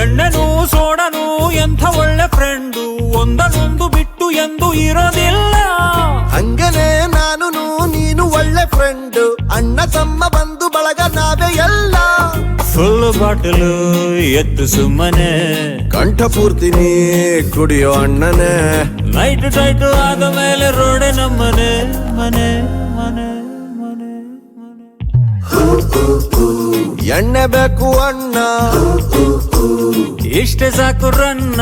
ಎಣ್ಣೆನು ಸೋಡನು ಎಂಥ ಒಳ್ಳೆ ಫ್ರೆಂಡು, ಒಂದನೊಂದು ಬಿಟ್ಟು ಎಂದು ಇರೋದಿಲ್ಲ. ಹಂಗನೇ ನಾನು ನೀನು ಒಳ್ಳೆ ಫ್ರೆಂಡು, ಅಣ್ಣ ತಮ್ಮ ಬಂದು ಬಳಗ ನಾವೇ ಎಲ್ಲ. ಫುಲ್ ಬಾಟಲು ಎತ್ತು ಸುಮ್ಮನೆ, ಕಂಠ ಪೂರ್ತಿ ನೀ ಕುಡಿಯೋ ಅಣ್ಣನೇ. ನೈಟ್ ಟೈಟ್ ಆದ ಮೇಲೆ ರೋಡೆ ನಮ್ಮನೆ ಮನೆ ಮನೆ ಮನೆ ಮನೆ. ಎಣ್ಣೆ ಬೇಕು ಅಣ್ಣ, ಇಷ್ಟೇ ಸಾಕು ರನ್ನ.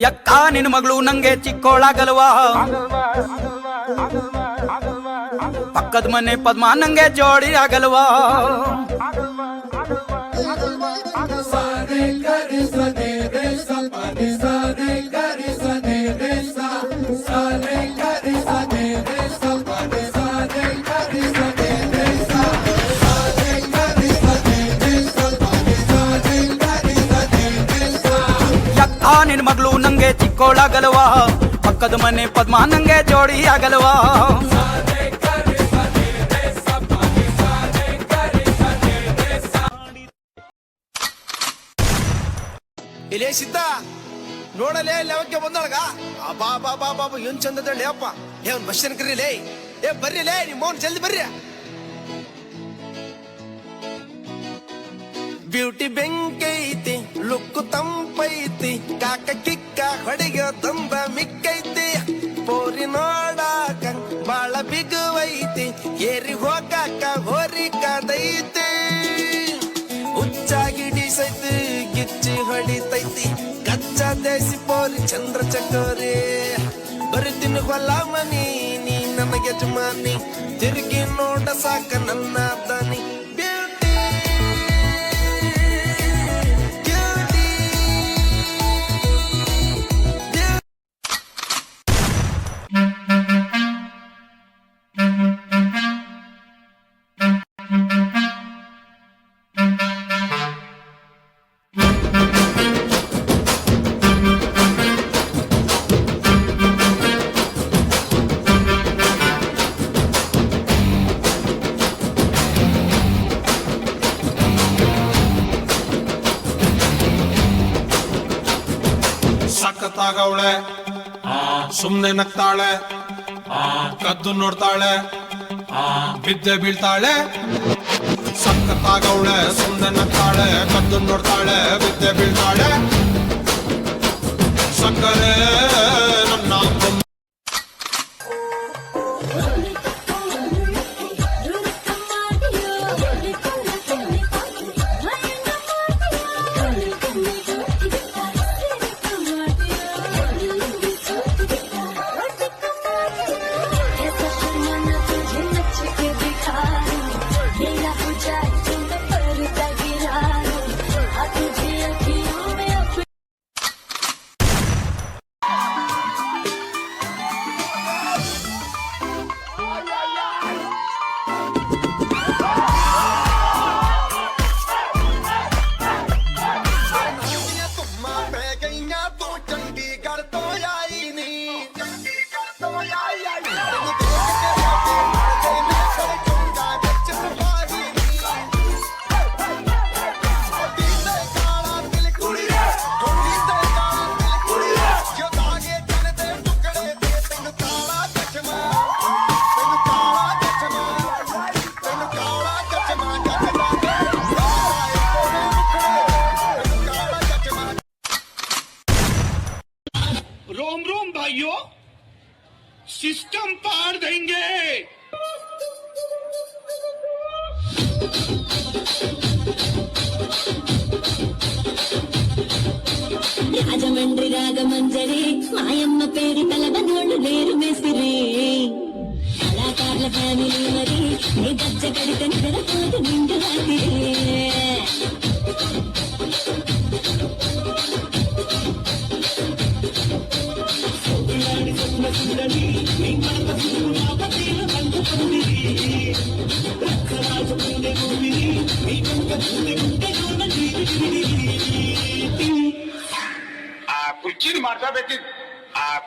ಯಕ್ಕ ನಿನ್ನ ಮಗಳು ನಂಗೆ ಚಿಕ್ಕೋಳಾಗಲ್ವಾ, ಪಕ್ಕದ ಮನೆ ಪದ್ಮ ನಂಗೆ ಜೋಡಿ ಆಗಲ್ವಾ. ನಿನ್ ಮಗಳು ನಂಗೆ ಚಿಕ್ಕೋಳಾಗಲ್ವಾ, ಪಕ್ಕದ ಮನೆ ಪದ್ಮ ನಂಗೆ ಜೋಡಿ ಆಗಲ್ವಾ. ಇಲ್ಲೇ ಸಿದ್ಧ ನೋಡಲೇ ಲೆವಕ್ಕೆ ಬಂದೊಳಗ ಬಾಬಾ ಬಾಬಾ ಏನ್ ಚಂದದಳ್ಳಿ ಅಪ್ಪ. ಏನ್ ಬಸ್ಸನ್ ಕರೀಲೇ, ಏ ಬರ್ರಿಲೇ ನಿಮ್ಮ ಮೌನ್ ಜಲ್ದಿ ಬರ್ರಿ. ಬ್ಯೂಟಿ ಬೆಂಕೈತಿ, ಲುಕ್ಕು ತಂಪೈತಿ, ಕಾಕ ಕಿಕ್ಕ ಹೊಡಿಗ ತಂದ ಮಿಕ್ಕೈತಿ. ಪೋರಿ ನೋಡಾಕ ಬಾಳ ಬಿಗುವೈತಿ, ಏರಿ ಹೋಗಾಕ ಹೋರಿ ಕದೈತಿ. ಹುಚ್ಚಾಗಿಡಿಸೈತಿ ಗಿಚ್ಚಿ ಹೊಡಿತೈತಿ, ಕಚ್ಚಾ ದೇಸಿ ಪೋರಿ ಚಂದ್ರ ಚಕೋರಿ. ಬರುತ್ತೀನಿ ಹೊಲ ಮನಿ ನೀ ನನಗೆ ಯಜಮಾನಿ, ತಿರುಗಿ ನೋಡ ಸಾಕ ನನ್ನ ದನಿ. ಸಖತ್ತಾಗವಳೆ, ಸುಮ್ನೆ ನಗ್ತಾಳೆ, ಕದ್ದು ನೋಡ್ತಾಳೆ, ಬಿದ್ದೆ ಬೀಳ್ತಾಳೆ. ಸಖತ್ತಾಗವಳೆ, ಸುಮ್ನೆ ನಗ್ತಾಳೆ, ಕದ್ದು ನೋಡ್ತಾಳೆ, ಬಿದ್ದೆ ಬೀಳ್ತಾಳೆ. ಸಕ್ಕರೆ ನನ್ನ भाइयों सिस्टम पार देंगे। రాజమండ్రి రాగమంజరి మాయమ్మ పేరు కలవనోళ్ళు లేరు మేసిరి కళాకారుల ఫ్యామిలీ మరి నీ గజ్జ కడితే నిద్రపోదు నిండు రాత్రి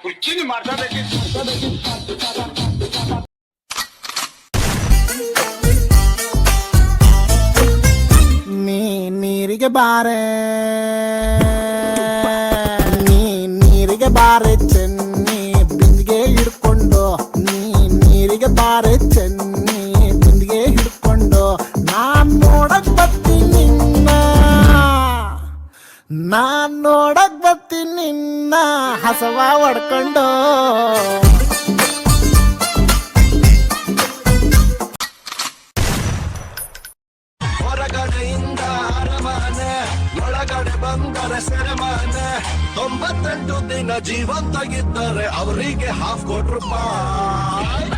ಕುರ್ಚಿನ ಮಾಡ್ಸಬೇಕಿತ್ತು ನೀರಿಗೆ ಬಾರೆ ನೀರಿಗೆ ಬಾರೆ ಚೆನ್ನಿ ಬಿಂದಿಗೆ ಹಿಡ್ಕೊಂಡು ನೀರಿಗೆ ಬಾರೆ ಚೆನ್ನಿ ಬಿಂದಿಗೆ ಹಿಡ್ಕೊಂಡು ನಾನ್ ನೋಡಕ್ ಬರ್ತೀನಿ ನಿನ್ನ ಹಸವ ಹೊಡ್ಕೊಂಡು ಹೊರಗಡೆಯಿಂದ ಅರಮನೆ ಒಳಗಡೆ ಬಂದರೆ ಸೆರೆಮನೆ 98 ದಿನ ಜೀವಂತಾಗಿದ್ದರೆ ಅವರಿಗೆ ₹50,000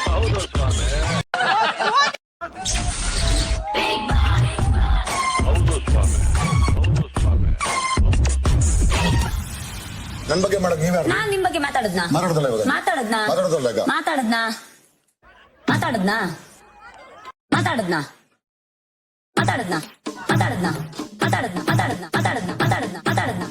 ಹೌದು ಸ್ವಾಮಿ ನನ್ ಬಗ್ಗೆ ಮಾಡಕ್ ನೀವ್ ಯಾರು? ನಾನ್ ನಿಮ್ ಬಗ್ಗೆ ಮಾತಾಡದ್ನಾ ಮಾತಾಡೋದಲ್ಲ ಇವಾಗ. ಮಾತಾಡದ್ನಾ ಮಾತಾಡೋದಲ್ಲ ಈಗ. ಮಾತಾಡದ್ನಾ ಮಾತಾಡದ್ನಾ ಮಾತಾಡದ್ನಾ ಮಾತಾಡದ್ನಾ ಮಾತಾಡದ್ನಾ ಮಾತಾಡದ್ನಾ ಮಾತಾಡದ್ನಾ ಮಾತಾಡದ್ನಾ ಮಾತಾಡದ್ನಾ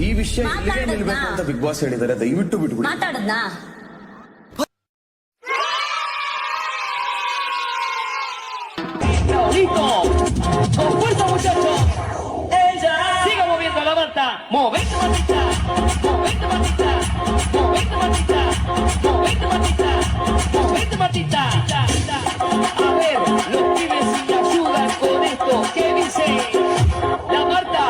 ಈ ವಿಷಯ ಇಲ್ಲಿಗೆ ನಿಲ್ಬೇಕು ಅಂತ ಬಿಗ್ ಬಾಸ್ ಹೇಳಿದ್ದಾರೆ, ದಯವಿಟ್ಟು ಬಿಟ್ಬಿಡಿ. ಮಾತಾಡದ್ನಾ Listo, con fuerza muchachos. Ella siga moviendo la manta. Movete matita, movete matita, movete matita, movete matita, movete matita. A ver, los pibes si me ayudan con esto. ¿Qué dice? La Marta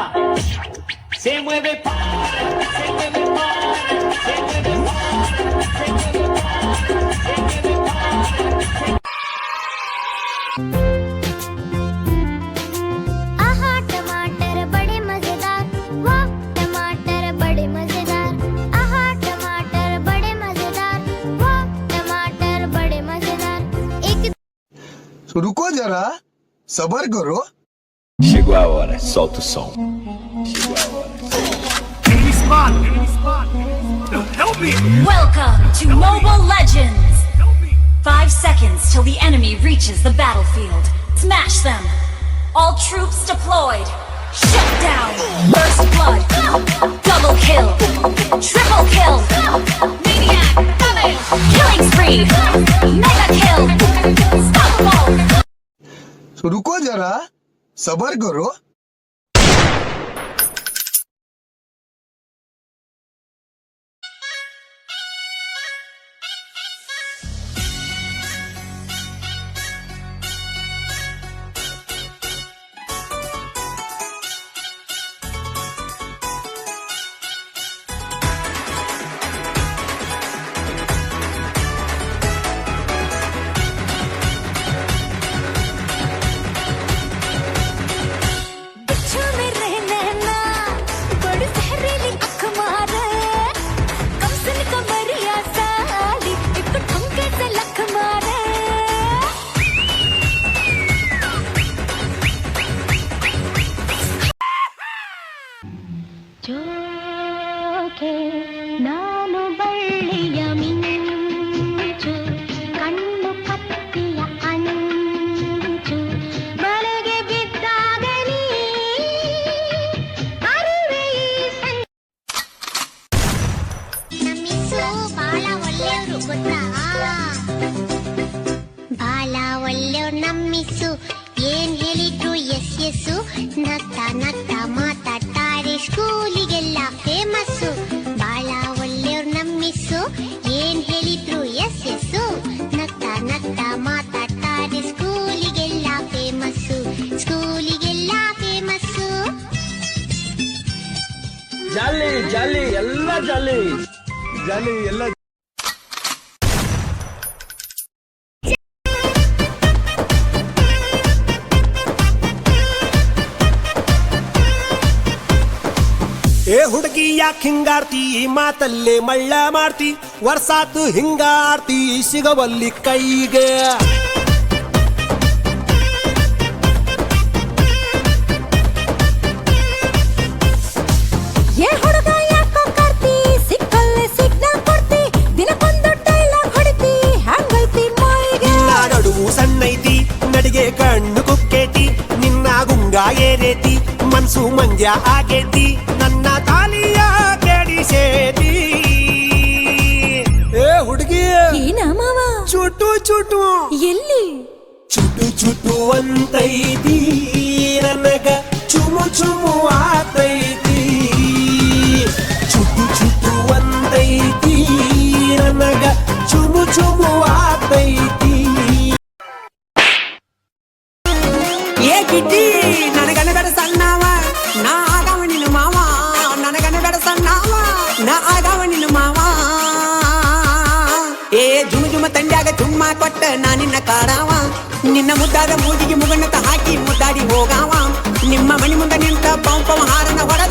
se mueve para, se mueve para, se mueve para, se mueve para, se mueve para. रुको जरा सबर करो Chegou a hora, solta o som. Welcome to Mobile Legends! 5 seconds till the enemy reaches the battlefield. Smash them! All troops deployed! Shut down! First blood! Double kill! Triple kill! Maniac! Double! Killing spree! Mega kill! Stop all! रुको जरा सबर करो ನಾನು ಬಳ್ಳಿಯ ಮಿಂಚು ಕಣ್ಣು ಕತ್ತಿಯ ಅಂಚು ಬಲೆಗೆ ಬಿದ್ದಾಗಲಿ ಅರಿವೆ ನಮ್ಮಿಸು ಬಾಳ ಒಳ್ಳೆಯವರು ಗೊತ್ತಾ ಬಾಳ ಒಳ್ಳೆಯವ್ರು ನಮ್ಮಿಸು ಏನ್ ಹೇಳಿದ್ರು ಎಸ್ ಎಸ್ಸು ನಗ್ತಾ ನಗ್ತಾ ಮಾತಾಡ್ತಾರೆ ಸ್ಕೂಲಿಗೆಲ್ಲ ಫೇಮಸ್ಸು ಬಾಳ ಒಳ್ಳೆಯವ್ರು ನಮ್ಮಿಸು ಏನ್ ಹೇಳಿದ್ರು ಎಸ್ ಎಸ್ಸು ನಗ್ತಾ ನಗ್ತಾ ಮಾತಾಡ್ತಾರೆ ಸ್ಕೂಲಿಗೆಲ್ಲ ಫೇಮಸ್ಸು ಸ್ಕೂಲಿಗೆಲ್ಲ ಫೇಮಸ್ಸು ಜಾಲಿ ಜಾಲಿ ಎಲ್ಲ ಜಾಲಿ ಜಾಲಿ ಎಲ್ಲ ಏ ಹುಡುಗಿ ಯಾಕೆ ಹಿಂಗಾಡ್ತಿ ಮಾತಲ್ಲೇ ಮಳ್ಳ ಮಾಡ್ತಿ ವರ್ಷಾತು ಹಿಂಗಾಡ್ತಿ ಸಿಗವಲ್ಲಿ ಕೈಗೆ ಏ ಹುಡುಗ ಯಾಕೋ ಕಾರ್ತಿ ಸಿಕ್ಕಲ್ಲೇ ಸಿಗ್ನಲ್ ಕೊಡ್ತಿ ದಿನಕ್ಕೊಂದು ಡೈಲಾಗ್ ಹೊಡಿತಿ ಹ್ಯಾಂಗೈತಿ ಮೈಗೆ ನಡುವು ಸಣ್ಣೈತಿ ನಡಿಗೆ ಕಣ್ಣು ಕುಕ್ಕೇತಿ ನಿನ್ನ ಗುಂಗ ಏರೇತಿ ಮನ್ಸು ಮಂಜ ಆಗೇತಿ ನನ್ನ ತಾಲಿಯ ಕೆಡಿಸೇತಿ ಏ ಹುಡುಗಿ ಏನ ಮಾವ ಚುಟು ಚುಟು ಎಲ್ಲಿ ಚುಟು ಚುಟು ಅಂತೈತಿ ನನಗ ಚುಮು ಚುಮು ಆತೈತಿ ಚುಟು ಚುಟು ಅಂತೈತಿ ನನಗ ಚುಮು ಚುಮು ಆತೈತಿ ಏ ಕಿಟ್ಟಿ ನನಗನ ಬೇಡ ಸಣ್ಣವ ನಾ ಆಗವ ನಿನ್ನ ಮಾವ ನನಗನ ಬೇಡ ಸಣ್ಣವ ನಾ ಆಗವ ನಿನ್ನ ಮಾವ ಏ ಜುಮ ಜುಮ ತಂಡ್ಯಾಗ ಚುಮ್ಮ ಕೊಟ್ಟ ನಾ ನಿನ್ನ ಕಾಡವ ನಿನ್ನ ಮುದ್ದಾದ ಮೂದಿಗೆ ಮುಗಣ್ಣತ ಹಾಕಿ ಮುದ್ದಾಡಿ ಹೋಗಾವ ನಿಮ್ಮ ಮನಿ ಮುಂದೆ ನಿಂತ ಪಂಪ ಹಾರನ ಹೊಡ